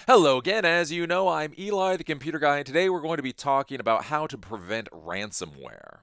Hello again. As you know, I'm Eli, the computer guy, and today we're going to be talking about how to prevent ransomware.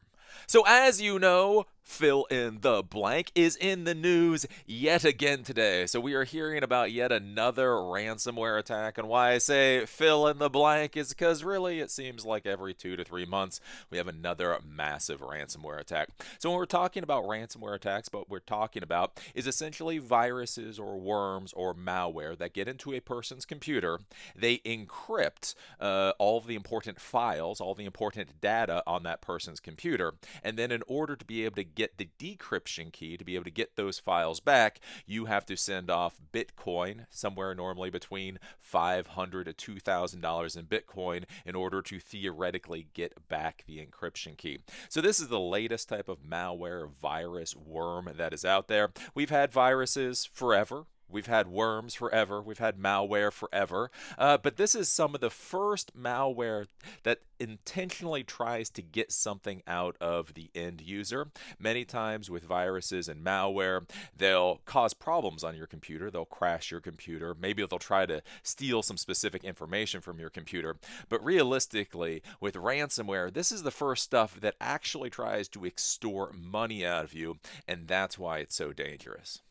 So, as you know, fill in the blank is in the news yet again today. So, we are hearing about yet another ransomware attack. And why I say fill in the blank is because really it seems like every 2 to 3 months we have another massive ransomware attack. So, when we're talking about ransomware attacks, what we're talking about is essentially viruses or worms or malware that get into a person's computer. They encrypt all of the important files, all the important data on that person's computer. And then, in order to be able to get the decryption key, to be able to get those files back, you have to send off Bitcoin, somewhere normally between $500 to $2,000 in Bitcoin, in order to theoretically get back the encryption key. So, this is the latest type of malware, virus, worm that is out there. We've had viruses forever. We've had worms forever. We've had malware forever. But this is some of the first malware that intentionally tries to get something out of the end user. Many times with viruses and malware, they'll cause problems on your computer. They'll crash your computer. Maybe they'll try to steal some specific information from your computer. But realistically, with ransomware, this is the first stuff that actually tries to extort money out of you, and that's why it's so dangerous.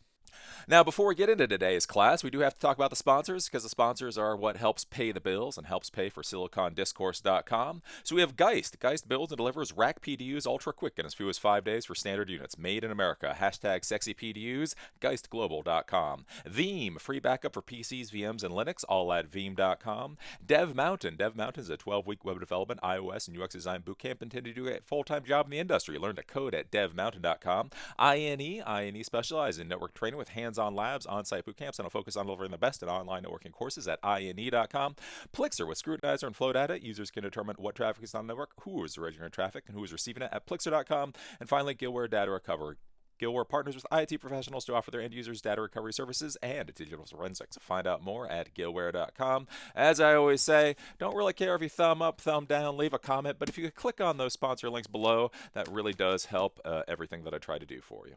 Now, before we get into today's class, we do have to talk about the sponsors because the sponsors are what helps pay the bills and helps pay for SiliconDiscourse.com. So we have Geist. Geist builds and delivers rack PDUs ultra quick in as few as 5 days for standard units. Made in America. Hashtag sexy PDUs. GeistGlobal.com. Veeam. Free backup for PCs, VMs, and Linux. All at Veeam.com. DevMountain. DevMountain is a 12-week web development, iOS, and UX design bootcamp intended to do a full-time job in the industry. Learn to code at DevMountain.com. INE. INE specializes in network training with hands-on labs, on-site boot camps, and I'll focus on delivering the best in online networking courses at INE.com. Plixer, with Scrutinizer and Flow data, users can determine what traffic is on the network, who is originating traffic, and who is receiving it at Plixer.com. And finally, Gilware Data Recovery. Gilware partners with IT professionals to offer their end users data recovery services and digital forensics. Find out more at Gilware.com. As I always say, don't really care if you thumb up, thumb down, leave a comment, but if you could click on those sponsor links below, that really does help everything that I try to do for you.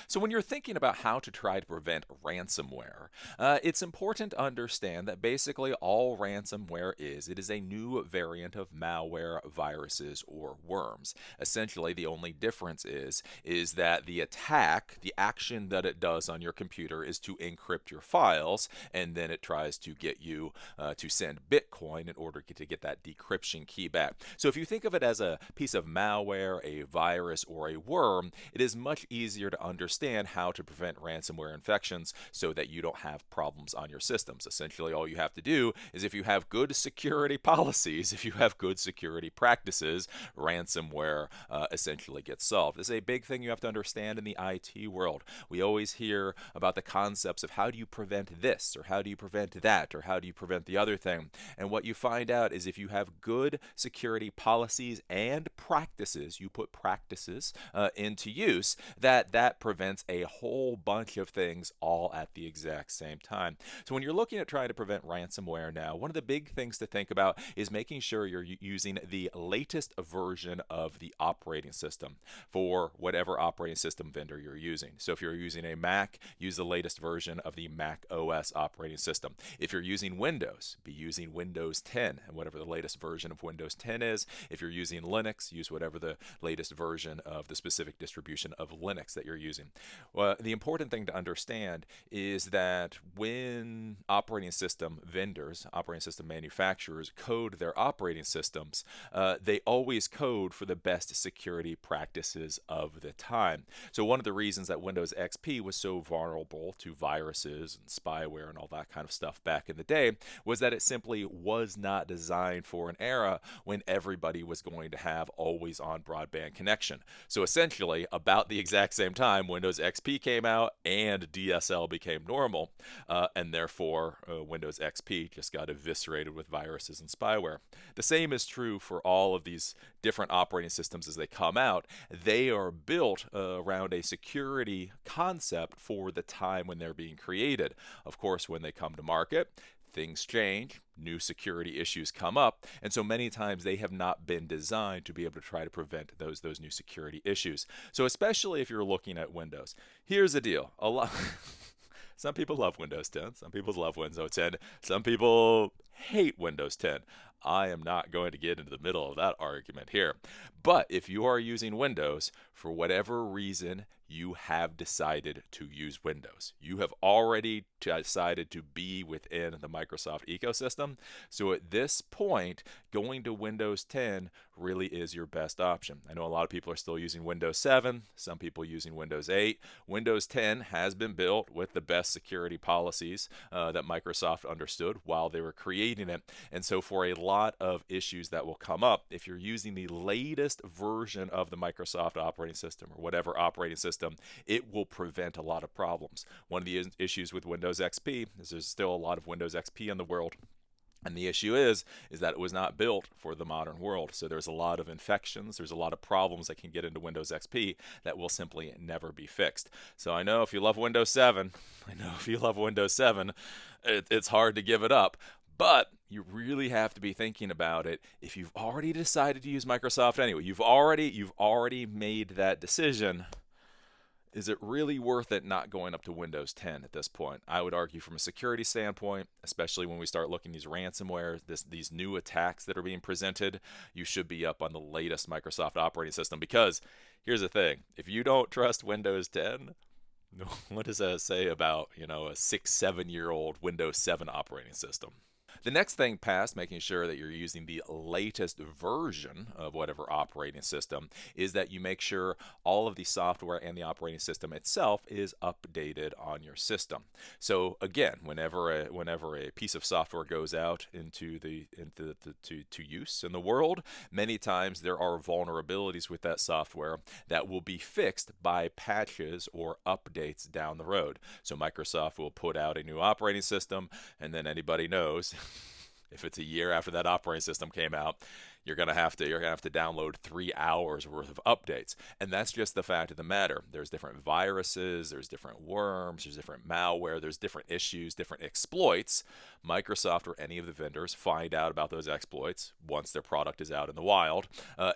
So, when you're thinking about how to try to prevent ransomware, it's important to understand that basically all ransomware is, it is a new variant of malware, viruses, or worms. Essentially, the only difference is that the attack, the action that it does on your computer is to encrypt your files, and then it tries to get you to send Bitcoin in order to get that decryption key back. So, if you think of it as a piece of malware, a virus, or a worm, it is much easier to understand how to prevent ransomware infections so that you don't have problems on your systems. Essentially, all you have to do is, if you have good security policies, if you have good security practices, ransomware essentially gets solved. This is a big thing you have to understand in the IT world. We always hear about the concepts of how do you prevent this, or how do you prevent that, or how do you prevent the other thing. And what you find out is if you have good security policies and practices, you put practices into use, that prevents a whole bunch of things all at the exact same time. So when you're looking at trying to prevent ransomware now, one of the big things to think about is making sure you're using the latest version of the operating system for whatever operating system vendor you're using. So if you're using a Mac, use the latest version of the Mac OS operating system. If you're using Windows, be using Windows 10 and whatever the latest version of Windows 10 is. If you're using Linux, use whatever the latest version of the specific distribution of Linux that you're using. Well, the important thing to understand is that when operating system vendors, operating system manufacturers code their operating systems, they always code for the best security practices of the time. So one of the reasons that Windows XP was so vulnerable to viruses and spyware and all that kind of stuff back in the day was that it simply was not designed for an era when everybody was going to have always on broadband connection. So essentially, about the exact same time, Windows XP came out and DSL became normal, and therefore Windows XP just got eviscerated with viruses and spyware. The same is true for all of these different operating systems as they come out. They are built around a security concept for the time when they're being created. Of course, when they come to market, things change, new security issues come up, and so many times they have not been designed to be able to try to prevent those new security issues. So especially if you're looking at Windows, here's the deal. Some people love Windows 10. Some people love Windows 10. Some people hate Windows 10. I am not going to get into the middle of that argument here. But if you are using Windows, for whatever reason, you have decided to use Windows. You have already decided to be within the Microsoft ecosystem. So at this point, going to Windows 10 really is your best option. I know a lot of people are still using Windows 7, some people using Windows 8. Windows 10 has been built with the best security policies that Microsoft understood while they were creating it. And so for a lot of issues that will come up, if you're using the latest version of the Microsoft operating system or whatever operating system, it will prevent a lot of problems. One of the issues with Windows XP is there's still a lot of Windows XP in the world. And the issue is that it was not built for the modern world. So there's a lot of infections, there's a lot of problems that can get into Windows XP that will simply never be fixed. So I know if you love Windows 7, it's hard to give it up. But you really have to be thinking about it. If you've already decided to use Microsoft anyway, you've already made that decision. Is it really worth it not going up to Windows 10 at this point? I would argue from a security standpoint, especially when we start looking at these ransomware, these new attacks that are being presented, you should be up on the latest Microsoft operating system. Because here's the thing, if you don't trust Windows 10, what does that say about, a 6-7-year-old Windows 7 operating system? The next thing past making sure that you're using the latest version of whatever operating system is that you make sure all of the software and the operating system itself is updated on your system. So again, whenever a piece of software goes out into use in the world, many times there are vulnerabilities with that software that will be fixed by patches or updates down the road. So Microsoft will put out a new operating system, and then anybody knows if it's a year after that operating system came out, you're gonna have to download 3 hours worth of updates. And that's just the fact of the matter. There's different viruses, there's different worms, there's different malware, there's different issues, different exploits. Microsoft or any of the vendors find out about those exploits once their product is out in the wild,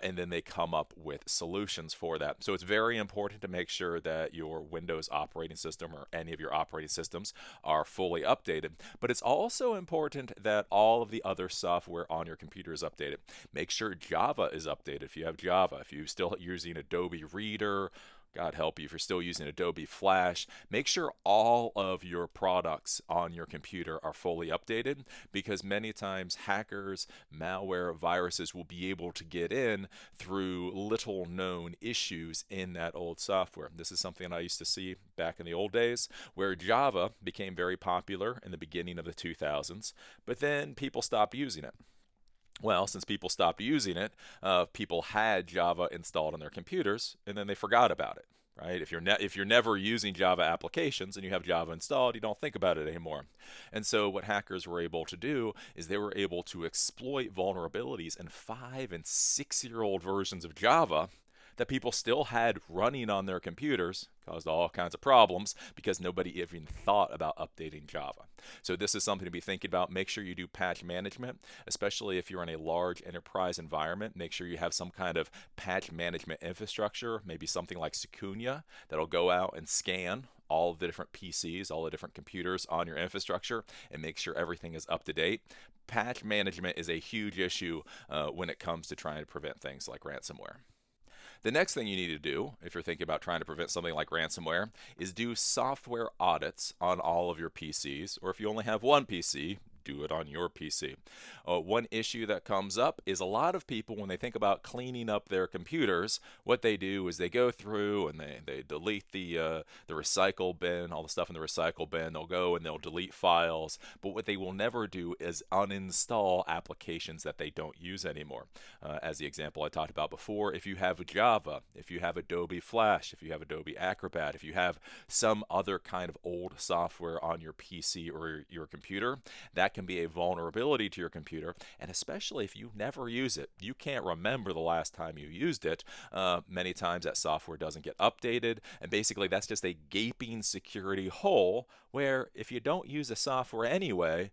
and then they come up with solutions for that. So it's very important to make sure that your Windows operating system or any of your operating systems are fully updated. But it's also important that all of the other software on your computer is updated. Make sure Java is updated if you have Java. If you're still using Adobe Reader, God help you, if you're still using Adobe Flash, make sure all of your products on your computer are fully updated, because many times hackers, malware, viruses will be able to get in through little known issues in that old software. This is something I used to see back in the old days, where Java became very popular in the beginning of the 2000s, but then people stopped using it. Well, since people stopped using it, people had Java installed on their computers, and then they forgot about it, right? If you're never using Java applications and you have Java installed, you don't think about it anymore. And so what hackers were able to do is they were able to exploit vulnerabilities in 5- and 6-year-old versions of Java that people still had running on their computers, caused all kinds of problems because nobody even thought about updating Java. So this is something to be thinking about. Make sure you do patch management, especially if you're in a large enterprise environment. Make sure you have some kind of patch management infrastructure, maybe something like Secunia that'll go out and scan all of the different PCs, all the different computers on your infrastructure, and make sure everything is up to date. Patch management is a huge issue when it comes to trying to prevent things like ransomware. The next thing you need to do, if you're thinking about trying to prevent something like ransomware, is do software audits on all of your PCs, or if you only have one PC, do it on your PC. One issue that comes up is a lot of people, when they think about cleaning up their computers, what they do is they go through and they delete the recycle bin, all the stuff in the recycle bin. They'll go and they'll delete files, but what they will never do is uninstall applications that they don't use anymore. As the example I talked about before, if you have Java, if you have Adobe Flash, if you have Adobe Acrobat, if you have some other kind of old software on your PC or your computer, that can be a vulnerability to your computer, and especially if you never use it, you can't remember the last time you used it. Many times that software doesn't get updated, and basically that's just a gaping security hole where if you don't use the software anyway,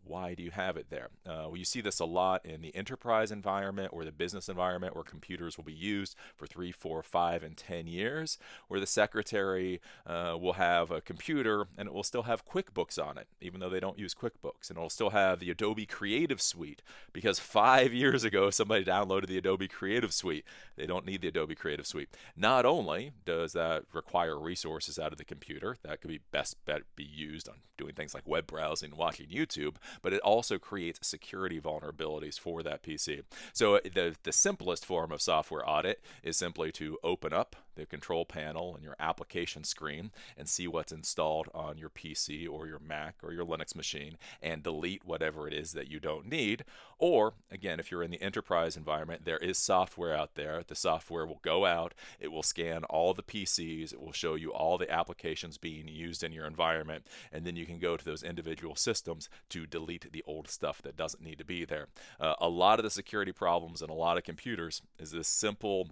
Why do you have it there? Well, you see this a lot in the enterprise environment or the business environment where computers will be used for 3, 4, 5, and 10 years, where the secretary will have a computer and it will still have QuickBooks on it, even though they don't use QuickBooks. And it'll still have the Adobe Creative Suite because 5 years ago somebody downloaded the Adobe Creative Suite. They don't need the Adobe Creative Suite. Not only does that require resources out of the computer that could be best be used on doing things like web browsing and watching YouTube, but it also creates security vulnerabilities for that PC. So the simplest form of software audit is simply to open up the control panel and your application screen and see what's installed on your PC or your Mac or your Linux machine and delete whatever it is that you don't need. Or, again, if you're in the enterprise environment, there is software out there. The software will go out, it will scan all the PCs, it will show you all the applications being used in your environment, and then you can go to those individual systems to delete the old stuff that doesn't need to be there. A lot of the security problems in a lot of computers is this simple: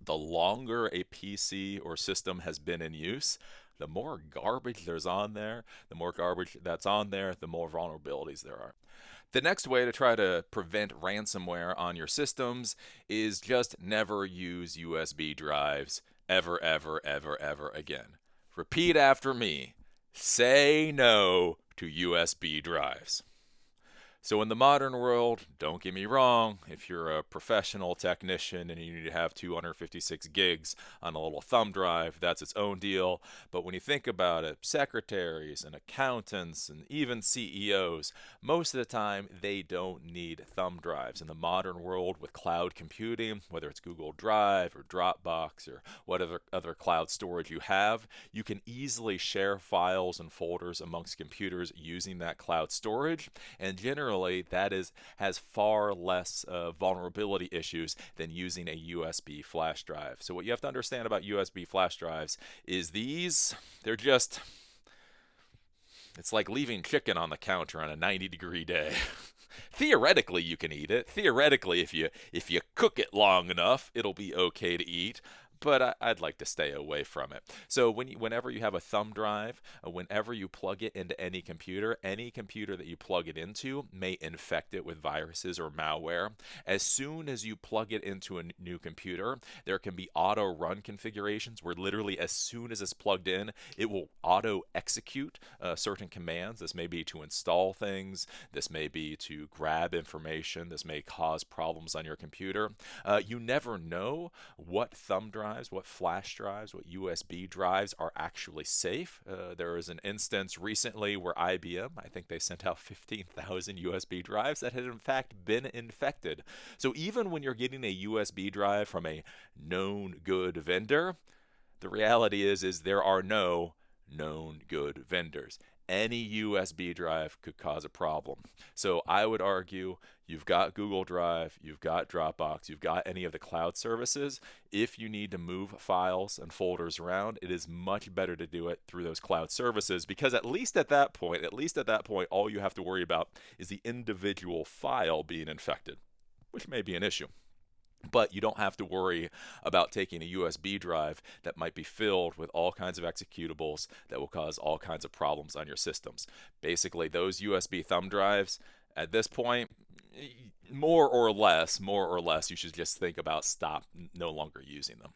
the longer a PC or system has been in use, the more garbage there's on there, the more garbage that's on there, the more vulnerabilities there are. The next way to try to prevent ransomware on your systems is just never use USB drives ever, ever, ever, ever again. Repeat after me. Say no to USB drives. So in the modern world, don't get me wrong, if you're a professional technician and you need to have 256 gigs on a little thumb drive, that's its own deal. But when you think about it, secretaries and accountants and even CEOs, most of the time they don't need thumb drives. In the modern world with cloud computing, whether it's Google Drive or Dropbox or whatever other cloud storage you have, you can easily share files and folders amongst computers using that cloud storage, and generally that has far less vulnerability issues than using a USB flash drive. So what you have to understand about USB flash drives is it's like leaving chicken on the counter on a 90-degree day. Theoretically, you can eat it. Theoretically, if you cook it long enough, it'll be okay to eat. But I'd like to stay away from it. So whenever you have a thumb drive, whenever you plug it into any computer that you plug it into may infect it with viruses or malware. As soon as you plug it into a new computer, there can be auto run configurations where literally as soon as it's plugged in, it will auto execute certain commands. This may be to install things. This may be to grab information. This may cause problems on your computer. You never know what thumb drive, what flash drives, what USB drives are actually safe. There was an instance recently where IBM, I think they sent out 15,000 USB drives that had in fact been infected. So even when you're getting a USB drive from a known good vendor, the reality is there are no known good vendors. Any USB drive could cause a problem. So I would argue you've got Google Drive, you've got Dropbox, you've got any of the cloud services. If you need to move files and folders around, it is much better to do it through those cloud services, because at least at that point, all you have to worry about is the individual file being infected, which may be an issue. But you don't have to worry about taking a USB drive that might be filled with all kinds of executables that will cause all kinds of problems on your systems. Basically, those USB thumb drives, at this point, more or less, you should just think about no longer using them.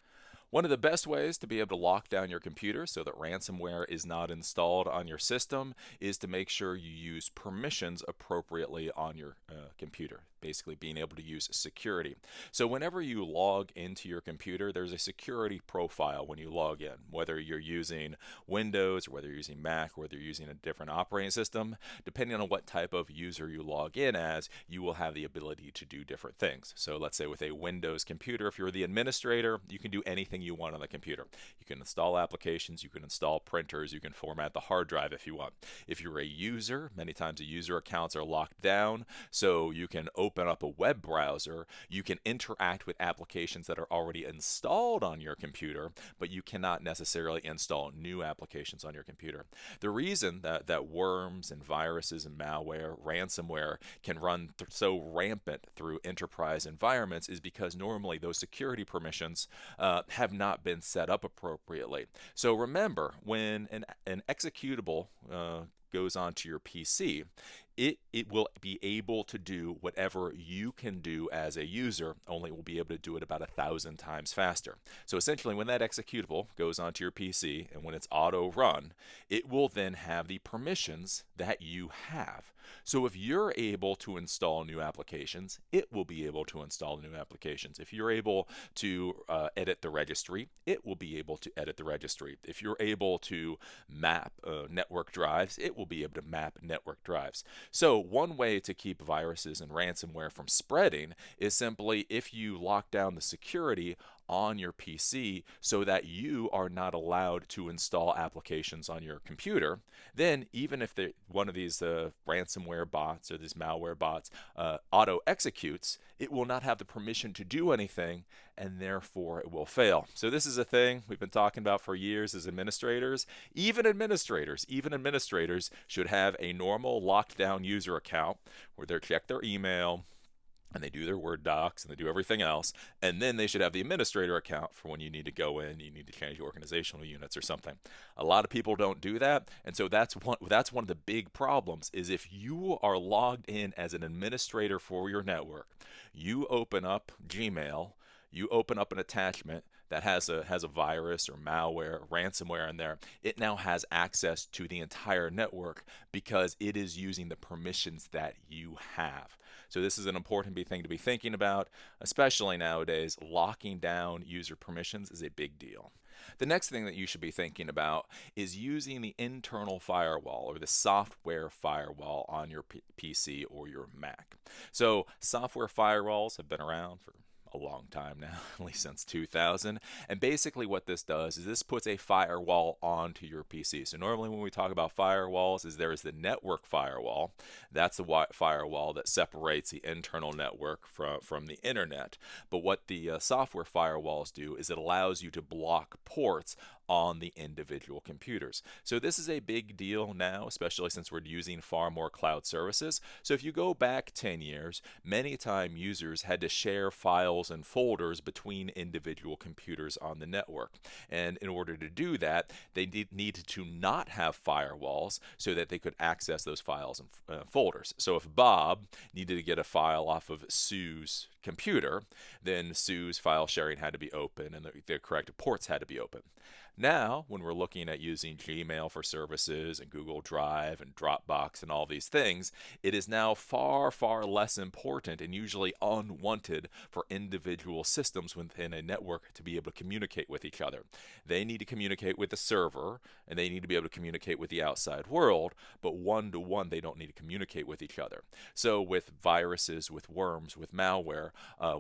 One of the best ways to be able to lock down your computer so that ransomware is not installed on your system is to make sure you use permissions appropriately on your computer, basically being able to use security. So whenever you log into your computer, there's a security profile when you log in, whether you're using Windows or whether you're using Mac or whether you're using a different operating system. Depending on what type of user you log in as, you will have the ability to do different things. So let's say with a Windows computer, if you're the administrator, you can do anything you want on the computer. You can install applications, you can install printers, you can format the hard drive if you want. If you're a user, many times the user accounts are locked down, so you can open up a web browser, you can interact with applications that are already installed on your computer, but you cannot necessarily install new applications on your computer. The reason that worms and viruses and malware, ransomware can run so rampant through enterprise environments is because normally those security permissions have not been set up appropriately. So remember, when an executable goes onto your PC, it will be able to do whatever you can do as a user, only it will be able to do it about 1,000 times faster. So essentially, when that executable goes onto your PC and when it's auto run, it will then have the permissions that you have. So if you're able to install new applications, it will be able to install new applications. If you're able to edit the registry, it will be able to edit the registry. If you're able to map network drives, it will be able to map network drives. So one way to keep viruses and ransomware from spreading is simply if you lock down the security on your PC so that you are not allowed to install applications on your computer, then even if one of these ransomware bots or these malware bots auto executes, it will not have the permission to do anything, and therefore it will fail. So this is a thing we've been talking about for years as administrators. Even administrators should have a normal lockdown user account where they check their email, and they do their Word docs, and they do everything else, and then they should have the administrator account for when you need to go in, you need to change organizational units or something. A lot of people don't do that, and so that's one of the big problems, is if you are logged in as an administrator for your network, you open up Gmail, you open up an attachment that has a virus or malware, or ransomware in there, it now has access to the entire network because it is using the permissions that you have. So this is an important thing to be thinking about, especially nowadays. Locking down user permissions is a big deal. The next thing that you should be thinking about is using the internal firewall or the software firewall on your PC or your Mac. So software firewalls have been around for a long time now, at least since 2000. And basically what this does is this puts a firewall onto your PC. So normally when we talk about firewalls, there is the network firewall. That's the firewall that separates the internal network from the internet. But what the software firewalls do is it allows you to block ports on the individual computers. So this is a big deal now, especially since we're using far more cloud services. So if you go back 10 years, many times users had to share files and folders between individual computers on the network. And in order to do that, they needed to not have firewalls so that they could access those files and folders. So if Bob needed to get a file off of Sue's computer, then Sue's file sharing had to be open and the correct ports had to be open. Now, when we're looking at using Gmail for services and Google Drive and Dropbox and all these things, it is now far, far less important and usually unwanted for individual systems within a network to be able to communicate with each other. They need to communicate with the server, and they need to be able to communicate with the outside world, but one-to-one, they don't need to communicate with each other. So with viruses, with worms, with malware,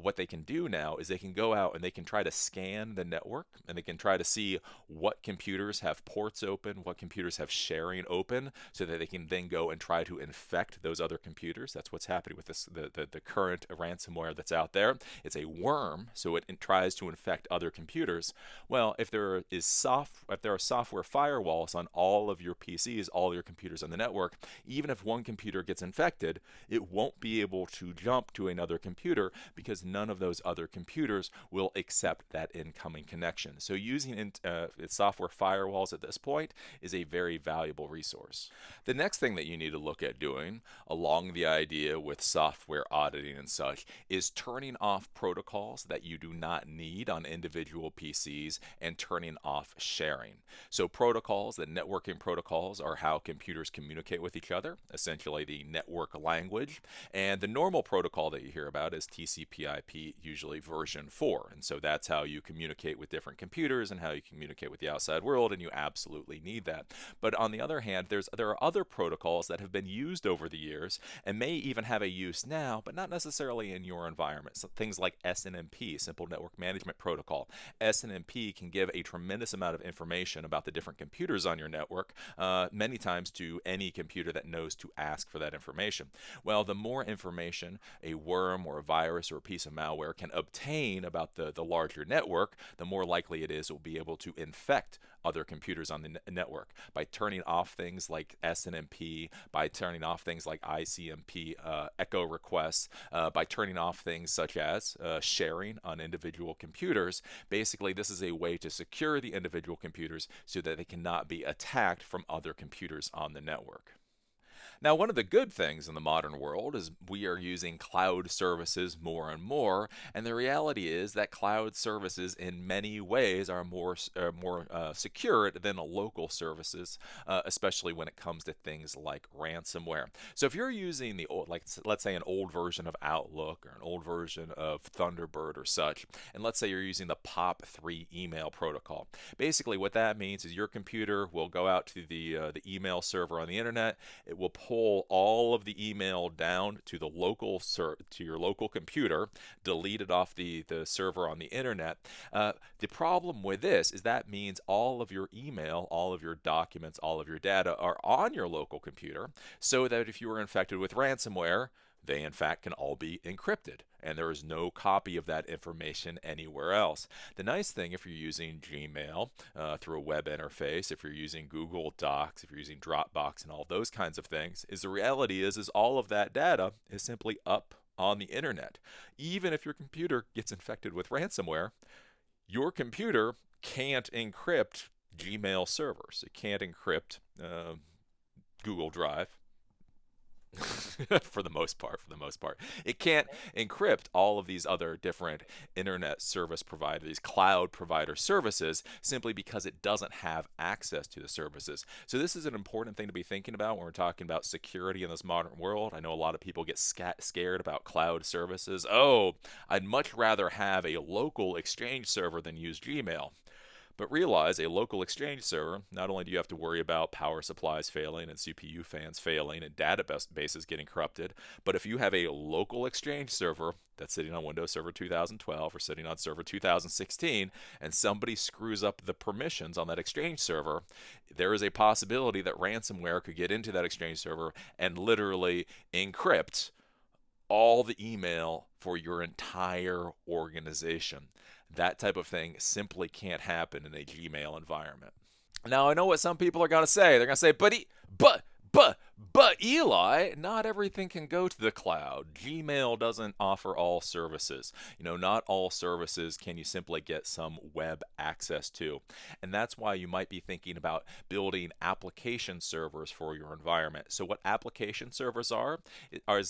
what they can do now is they can go out and they can try to scan the network, and they can try to see what computers have ports open, what computers have sharing open, so that they can then go and try to infect those other computers. That's what's happening with the current ransomware that's out there. It's a worm, so it tries to infect other computers. Well, if there are software firewalls on all of your PCs, all your computers on the network, even if one computer gets infected, it won't be able to jump to another computer because none of those other computers will accept that incoming connection. So using software firewalls at this point is a very valuable resource. The next thing that you need to look at doing, along the idea with software auditing and such, is turning off protocols that you do not need on individual PCs and turning off sharing. So protocols, the networking protocols, are how computers communicate with each other, essentially the network language. And the normal protocol that you hear about is TCP/IP, usually version 4. And so that's how you communicate with different computers and how you communicate with the outside world, and you absolutely need that. But on the other hand, there are other protocols that have been used over the years and may even have a use now, but not necessarily in your environment. So things like SNMP, Simple Network Management Protocol. SNMP can give a tremendous amount of information about the different computers on your network, many times to any computer that knows to ask for that information. Well, the more information a worm or a virus or a piece of malware can obtain about the larger network, the more likely it is it will be able to infect other computers on the network by turning off things like SNMP, by turning off things like ICMP echo requests, by turning off things such as sharing on individual computers. Basically, this is a way to secure the individual computers so that they cannot be attacked from other computers on the network. Now, one of the good things in the modern world is we are using cloud services more and more, and the reality is that cloud services in many ways are more secure than local services, especially when it comes to things like ransomware. So if you're using the old, like let's say an old version of Outlook or an old version of Thunderbird or such, and let's say you're using the POP3 email protocol, basically what that means is your computer will go out to the email server on the internet. It will pull all of the email down to the to your local computer, delete it off the server on the internet. The problem with this is that means all of your email, all of your documents, all of your data are on your local computer, so that if you were infected with ransomware, they in fact can all be encrypted, and there is no copy of that information anywhere else. The nice thing, if you're using Gmail through a web interface, if you're using Google Docs, if you're using Dropbox and all those kinds of things, is the reality is all of that data is simply up on the internet. Even if your computer gets infected with ransomware, your computer can't encrypt Gmail servers. It can't encrypt Google Drive. For the most part. It can't encrypt all of these other different internet service providers, these cloud provider services, simply because it doesn't have access to the services. So this is an important thing to be thinking about when we're talking about security in this modern world. I know a lot of people get scared about cloud services. Oh, I'd much rather have a local Exchange server than use Gmail. But realize a local Exchange server, not only do you have to worry about power supplies failing and CPU fans failing and databases getting corrupted, but if you have a local Exchange server that's sitting on Windows Server 2012 or sitting on Server 2016, and somebody screws up the permissions on that Exchange server, there is a possibility that ransomware could get into that Exchange server and literally encrypt all the email for your entire organization. That type of thing simply can't happen in a Gmail environment. Now, I know what some people are going to say. They're going to say, but Eli, not everything can go to the cloud. Gmail doesn't offer all services. Not all services can you simply get some web access to. And that's why you might be thinking about building application servers for your environment. So what application servers are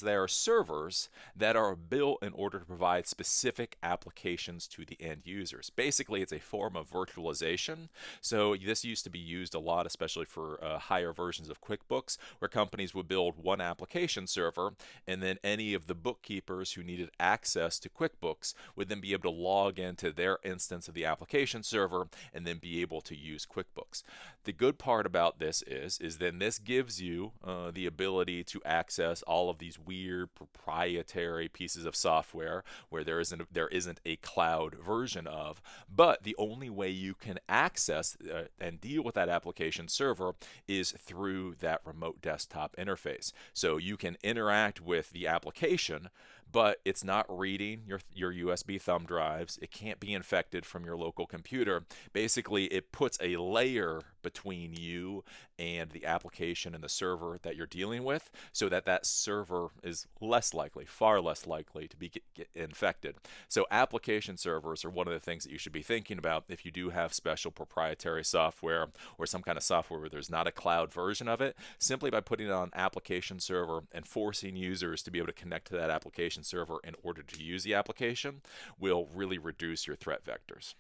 there are servers that are built in order to provide specific applications to the end users. Basically, it's a form of virtualization. So this used to be used a lot, especially for higher versions of QuickBooks, where companies would build one application server, and then any of the bookkeepers who needed access to QuickBooks would then be able to log into their instance of the application server and then be able to use QuickBooks. The good part about this is then this gives you the ability to access all of these weird proprietary pieces of software where there isn't a cloud version of, but the only way you can access and deal with that application server is through that remote desktop interface. So you can interact with the application, but it's not reading your USB thumb drives. It can't be infected from your local computer. Basically, it puts a layer between you and the application and the server that you're dealing with, so that server is far less likely to get infected. So application servers are one of the things that you should be thinking about if you do have special proprietary software or some kind of software where there's not a cloud version of it. Simply by putting it on application server and forcing users to be able to connect to that application server in order to use the application will really reduce your threat vectors.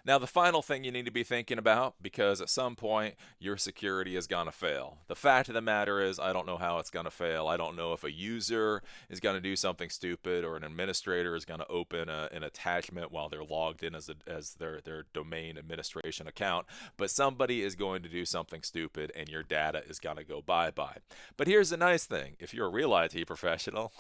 Now, the final thing you need to be thinking about, because at some point your security is going to fail. The fact of the matter is, I don't know how it's going to fail. I don't know if a user is going to do something stupid or an administrator is going to open an attachment while they're logged in as their domain administration account, but somebody is going to do something stupid and your data is going to go bye-bye. But here's the nice thing. If you're a real IT professional,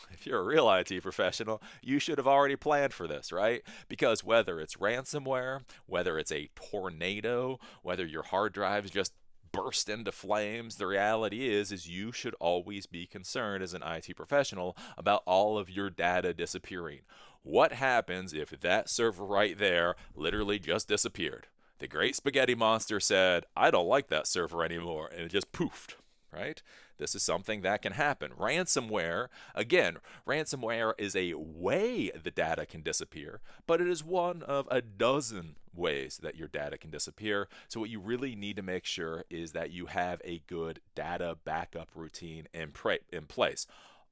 you should have already planned for this, right? Because whether it's ransomware, whether it's a tornado, whether your hard drives just burst into flames, the reality is you should always be concerned as an IT professional about all of your data disappearing. What happens if that server right there literally just disappeared? The great spaghetti monster said, I don't like that server anymore, and it just poofed, right? This is something that can happen. Ransomware is a way the data can disappear, but it is one of a dozen ways that your data can disappear. So what you really need to make sure is that you have a good data backup routine in place.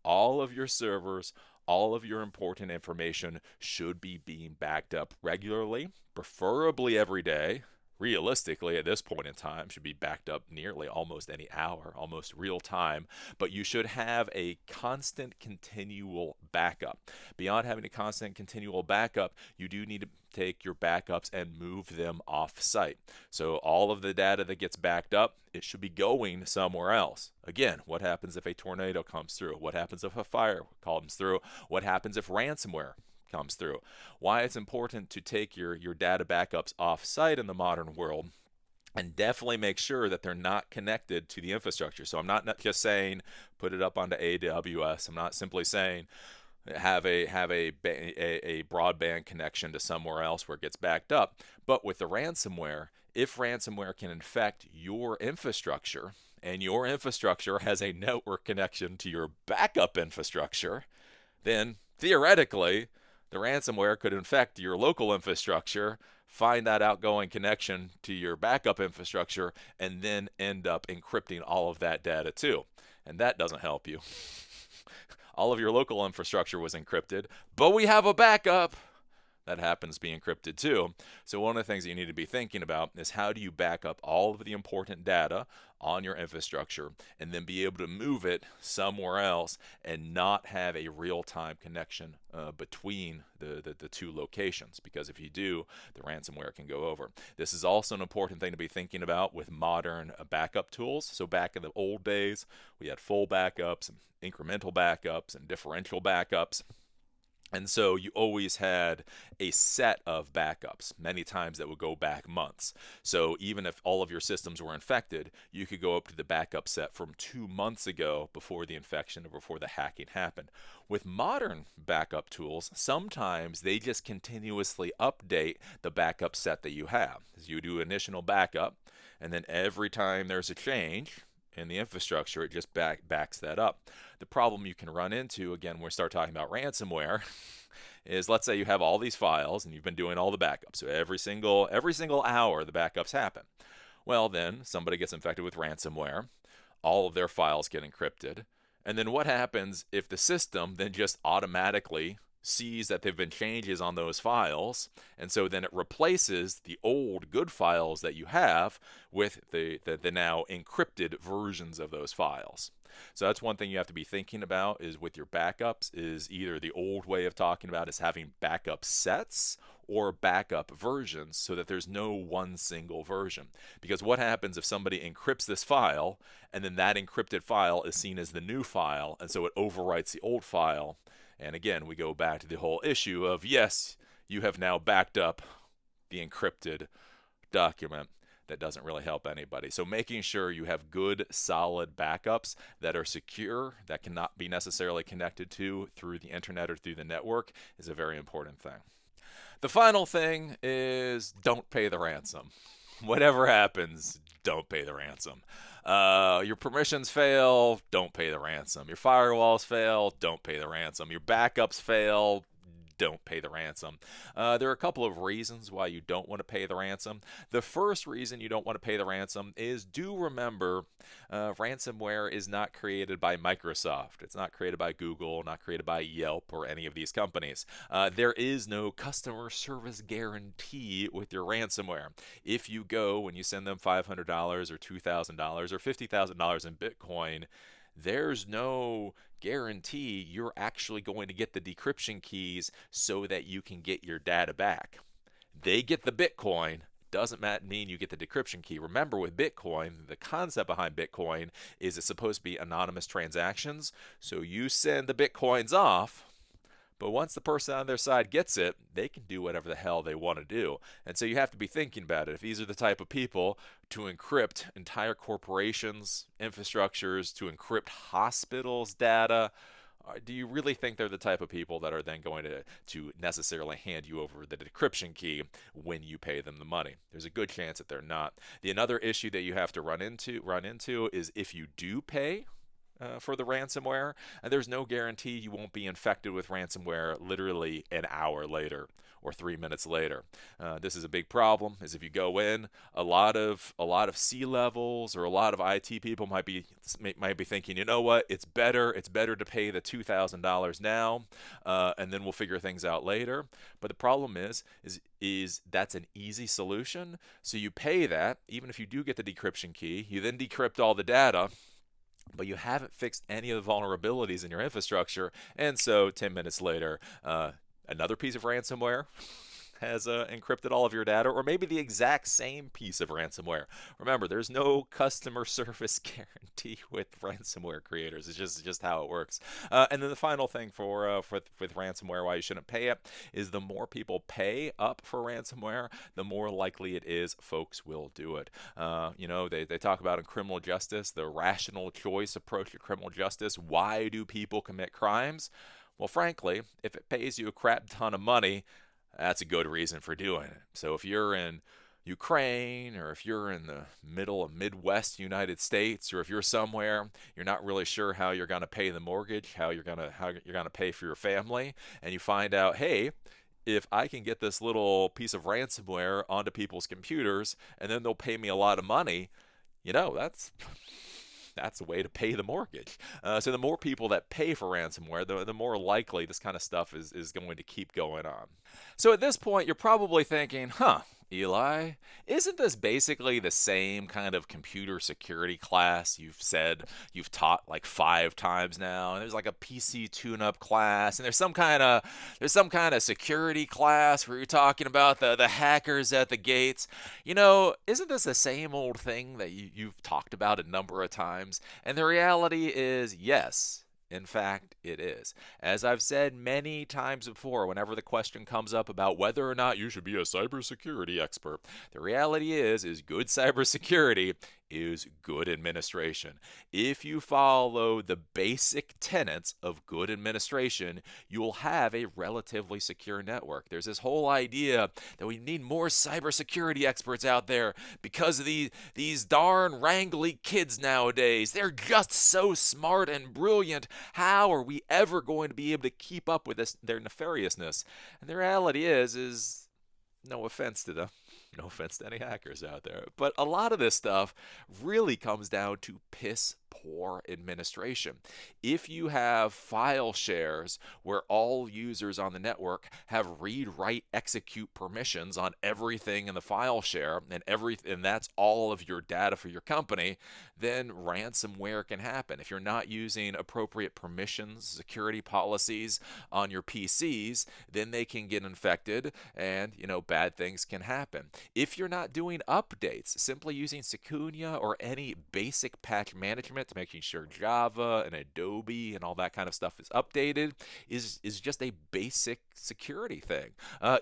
All of your servers, all of your important information should be being backed up regularly, preferably every day. Realistically, at this point in time, should be backed up nearly almost any hour, almost real time. But you should have a constant, continual backup. Beyond having a constant, continual backup, you do need to take your backups and move them off site. So all of the data that gets backed up, it should be going somewhere else. Again, what happens if a tornado comes through? What happens if a fire comes through? What happens if ransomware comes through? Why it's important to take your data backups off site in the modern world, and definitely make sure that they're not connected to the infrastructure. So I'm not just saying put it up onto AWS. I'm not simply saying have a broadband connection to somewhere else where it gets backed up. But with the ransomware, if ransomware can infect your infrastructure, and your infrastructure has a network connection to your backup infrastructure, then theoretically the ransomware could infect your local infrastructure, find that outgoing connection to your backup infrastructure, and then end up encrypting all of that data too. And that doesn't help you. All of your local infrastructure was encrypted, but we have a backup that happens to be encrypted too. So one of the things that you need to be thinking about is how do you back up all of the important data on your infrastructure and then be able to move it somewhere else and not have a real-time connection between the two locations, because if you do, the ransomware can go over. This is also an important thing to be thinking about with modern backup tools. So back in the old days, we had full backups and incremental backups and differential backups. And so you always had a set of backups, many times that would go back months. So even if all of your systems were infected, you could go up to the backup set from 2 months ago before the infection or before the hacking happened. With modern backup tools, sometimes they just continuously update the backup set that you have. You do initial backup, and then every time there's a change in the infrastructure, it just backs that up. The problem you can run into, again, when we start talking about ransomware, is let's say you have all these files and you've been doing all the backups. So every single hour the backups happen. Well, then somebody gets infected with ransomware, all of their files get encrypted, and then what happens if the system then just automatically sees that there have been changes on those files, and so then it replaces the old good files that you have with the now encrypted versions of those files. So that's one thing you have to be thinking about is with your backups is either the old way of talking about is having backup sets or backup versions so that there's no one single version. Because what happens if somebody encrypts this file and then that encrypted file is seen as the new file, and so it overwrites the old file? And again, we go back to the whole issue of, yes, you have now backed up the encrypted document. That doesn't really help anybody. So making sure you have good, solid backups that are secure, that cannot be necessarily connected to through the internet or through the network is a very important thing. The final thing is don't pay the ransom. Whatever happens, don't pay the ransom. Your permissions fail, don't pay the ransom. Your firewalls fail, don't pay the ransom. Your backups fail, don't pay the ransom. There are a couple of reasons why you don't want to pay the ransom. The first reason you don't want to pay the ransom is do remember ransomware is not created by Microsoft. It's not created by Google, not created by Yelp or any of these companies. There is no customer service guarantee with your ransomware. If you go and you send them $500 or $2,000 or $50,000 in Bitcoin, there's no guarantee you're actually going to get the decryption keys so that you can get your data back. They get the Bitcoin, doesn't mean you get the decryption key. Remember, with Bitcoin, the concept behind Bitcoin is it's supposed to be anonymous transactions. So you send the Bitcoins off, but once the person on their side gets it, they can do whatever the hell they want to do. And so you have to be thinking about it. If these are the type of people to encrypt entire corporations, infrastructures, to encrypt hospitals' data, do you really think they're the type of people that are then going to necessarily hand you over the decryption key when you pay them the money? There's a good chance that they're not. Another issue that you have to run into is if you do pay for the ransomware, and there's no guarantee you won't be infected with ransomware literally an hour later or 3 minutes later. This is a big problem. Is if you go in, a lot of C levels or a lot of IT people might be thinking, you know what, it's better to pay the $2,000 now, and then we'll figure things out later. But the problem is that's an easy solution. So you pay that, even if you do get the decryption key, you then decrypt all the data, but you haven't fixed any of the vulnerabilities in your infrastructure. And so 10 minutes later, another piece of ransomware has encrypted all of your data, or maybe the exact same piece of ransomware. Remember, there's no customer service guarantee with ransomware creators. It's just how it works. And then the final thing with ransomware, why you shouldn't pay it, is the more people pay up for ransomware, the more likely it is folks will do it. They talk about in criminal justice, the rational choice approach to criminal justice. Why do people commit crimes? Well, frankly, if it pays you a crap ton of money, that's a good reason for doing it. So if you're in Ukraine, or if you're in the middle of Midwest United States, or if you're somewhere you're not really sure how you're going to pay the mortgage, how you're going to pay for your family, and you find out, hey, if I can get this little piece of ransomware onto people's computers and then they'll pay me a lot of money, that's a way to pay the mortgage. So the more people that pay for ransomware, the more likely this kind of stuff is going to keep going on. So at this point, you're probably thinking, Eli, isn't this basically the same kind of computer security class you've taught like 5 times now? And there's like a PC tune-up class, and there's some kind of security class where you're talking about the hackers at the gates. Isn't this the same old thing that you've talked about a number of times? And the reality is, yes. In fact, it is. As I've said many times before, whenever the question comes up about whether or not you should be a cybersecurity expert, the reality is good cybersecurity is good administration. If you follow the basic tenets of good administration, you'll have a relatively secure network. There's this whole idea that we need more cybersecurity experts out there because of these darn wrangly kids nowadays. They're just so smart and brilliant. How are we ever going to be able to keep up with their nefariousness? And the reality is no offense to them. No offense to any hackers out there, but a lot of this stuff really comes down to piss poor administration. If you have file shares where all users on the network have read, write, execute permissions on everything in the file share, and that's all of your data for your company, then ransomware can happen. If you're not using appropriate permissions, security policies on your PCs, then they can get infected, and bad things can happen. If you're not doing updates, simply using Secunia or any basic patch management to making sure Java and Adobe and all that kind of stuff is updated is just a basic security thing.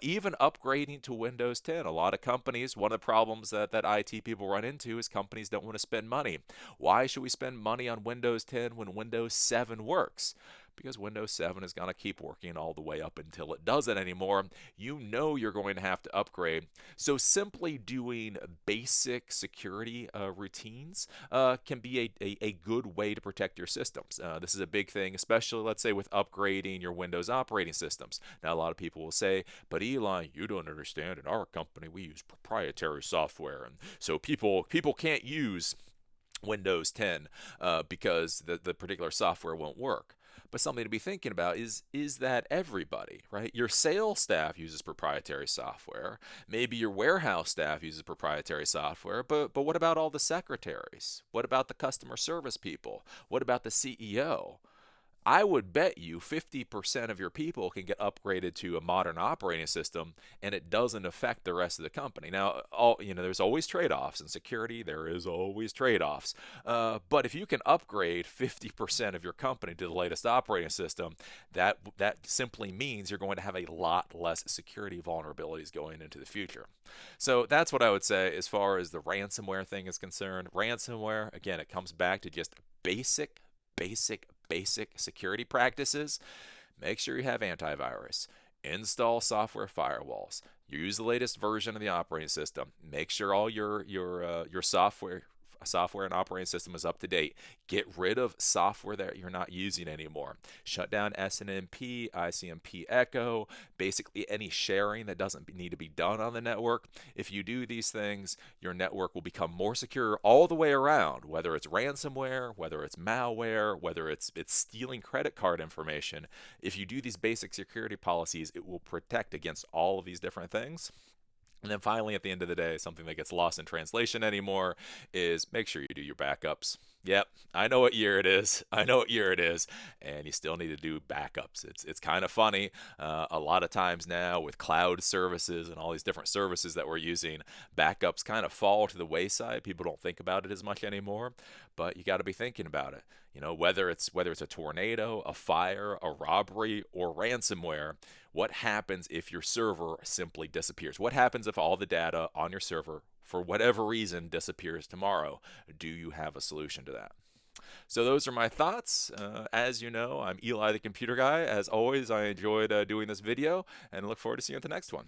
Even upgrading to Windows 10. A lot of companies, one of the problems that IT people run into is companies don't want to spend money. Why should we spend money on Windows 10 when Windows 7 works? Because Windows 7 is going to keep working all the way up until it doesn't anymore. You're going to have to upgrade. So simply doing basic security routines can be a good way to protect your systems. This is a big thing, especially, let's say, with upgrading your Windows operating systems. Now, a lot of people will say, but Eli, you don't understand. In our company, we use proprietary software. And so people can't use Windows 10 because the particular software won't work. But something to be thinking about is that everybody, right? Your sales staff uses proprietary software. Maybe your warehouse staff uses proprietary software. But what about all the secretaries? What about the customer service people? What about the CEO? I would bet you 50% of your people can get upgraded to a modern operating system, and it doesn't affect the rest of the company. Now, there's always trade-offs in security. There is always trade-offs. But if you can upgrade 50% of your company to the latest operating system, that simply means you're going to have a lot less security vulnerabilities going into the future. So that's what I would say as far as the ransomware thing is concerned. Ransomware, again, it comes back to just basic security practices. Make sure you have antivirus. Install software firewalls. Use the latest version of the operating system. Make sure all your software software and operating system is up to date. Get rid of software that you're not using anymore. Shut down SNMP, ICMP Echo, basically any sharing that doesn't need to be done on the network. If you do these things, your network will become more secure all the way around, whether it's ransomware, whether it's malware, whether it's stealing credit card information. If you do these basic security policies, it will protect against all of these different things. And then finally, at the end of the day, something that gets lost in translation anymore is make sure you do your backups. Yep, I know what year it is. I know what year it is, and you still need to do backups. It's kind of funny. A lot of times now with cloud services and all these different services that we're using, backups kind of fall to the wayside. People don't think about it as much anymore, but you got to be thinking about it. You know, whether it's a tornado, a fire, a robbery, or ransomware, what happens if your server simply disappears? What happens if all the data on your server, for whatever reason, disappears tomorrow? Do you have a solution to that? So those are my thoughts. As you know, I'm Eli the Computer Guy. As always, I enjoyed doing this video and look forward to seeing you at the next one.